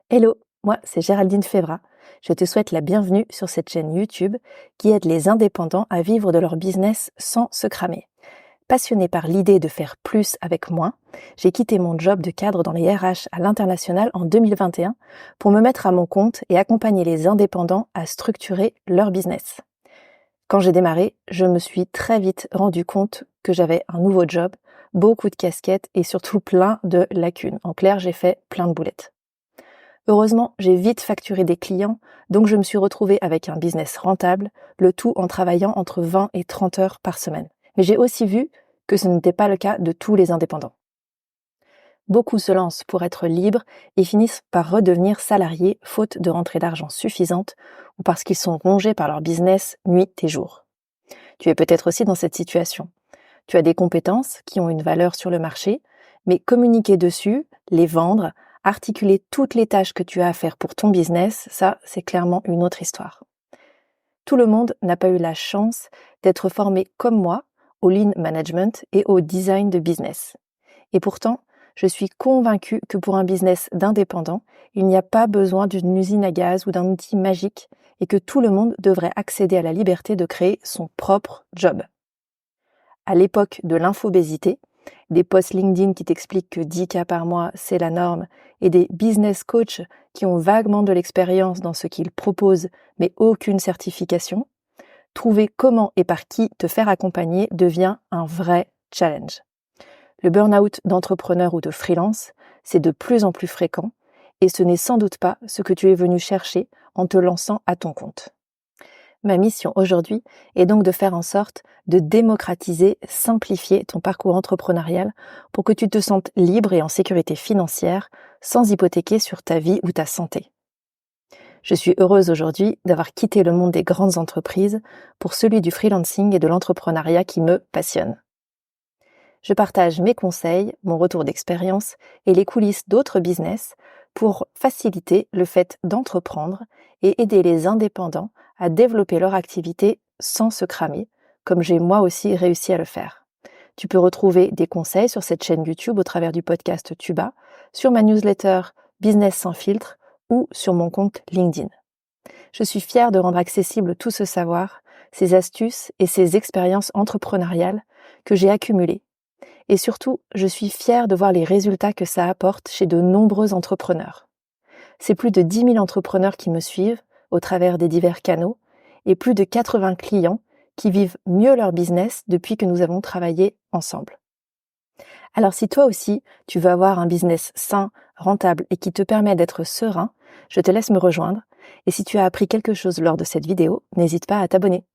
Hello, moi c'est Géraldine Fevra. Je te souhaite la bienvenue sur cette chaîne YouTube qui aide les indépendants à vivre de leur business sans se cramer. Passionnée par l'idée de faire plus avec moins, j'ai quitté mon job de cadre dans les RH à l'international en 2021 pour me mettre à mon compte et accompagner les indépendants à structurer leur business. Quand j'ai démarré, je me suis très vite rendu compte que j'avais un nouveau job, beaucoup de casquettes et surtout plein de lacunes. En clair, j'ai fait plein de boulettes. Heureusement, j'ai vite facturé des clients, donc je me suis retrouvée avec un business rentable, le tout en travaillant entre 20 et 30 heures par semaine. Mais j'ai aussi vu que ce n'était pas le cas de tous les indépendants. Beaucoup se lancent pour être libres et finissent par redevenir salariés faute de rentrée d'argent suffisante ou parce qu'ils sont rongés par leur business nuit et jour. Tu es peut-être aussi dans cette situation. Tu as des compétences qui ont une valeur sur le marché, mais communiquer dessus, les vendre, articuler toutes les tâches que tu as à faire pour ton business, ça, c'est clairement une autre histoire. Tout le monde n'a pas eu la chance d'être formé comme moi au lean management et au design de business. Et pourtant, je suis convaincue que pour un business d'indépendant, il n'y a pas besoin d'une usine à gaz ou d'un outil magique et que tout le monde devrait accéder à la liberté de créer son propre job. À l'époque de l'infobésité, des posts LinkedIn qui t'expliquent que 10 cas par mois, c'est la norme, et des business coachs qui ont vaguement de l'expérience dans ce qu'ils proposent, mais aucune certification, trouver comment et par qui te faire accompagner devient un vrai challenge. Le burn-out d'entrepreneur ou de freelance, c'est de plus en plus fréquent, et ce n'est sans doute pas ce que tu es venu chercher en te lançant à ton compte. Ma mission aujourd'hui est donc de faire en sorte de démocratiser, simplifier ton parcours entrepreneurial pour que tu te sentes libre et en sécurité financière sans hypothéquer sur ta vie ou ta santé. Je suis heureuse aujourd'hui d'avoir quitté le monde des grandes entreprises pour celui du freelancing et de l'entrepreneuriat qui me passionne. Je partage mes conseils, mon retour d'expérience et les coulisses d'autres business pour faciliter le fait d'entreprendre et aider les indépendants à développer leur activité sans se cramer, comme j'ai moi aussi réussi à le faire. Tu peux retrouver des conseils sur cette chaîne YouTube au travers du podcast Tuba, sur ma newsletter Business sans filtre ou sur mon compte LinkedIn. Je suis fière de rendre accessible tout ce savoir, ces astuces et ces expériences entrepreneuriales que j'ai accumulées. Et surtout, je suis fière de voir les résultats que ça apporte chez de nombreux entrepreneurs. C'est plus de 10 000 entrepreneurs qui me suivent au travers des divers canaux et plus de 80 clients qui vivent mieux leur business depuis que nous avons travaillé ensemble. Alors si toi aussi, tu veux avoir un business sain, rentable et qui te permet d'être serein, je te laisse me rejoindre. Et si tu as appris quelque chose lors de cette vidéo, n'hésite pas à t'abonner.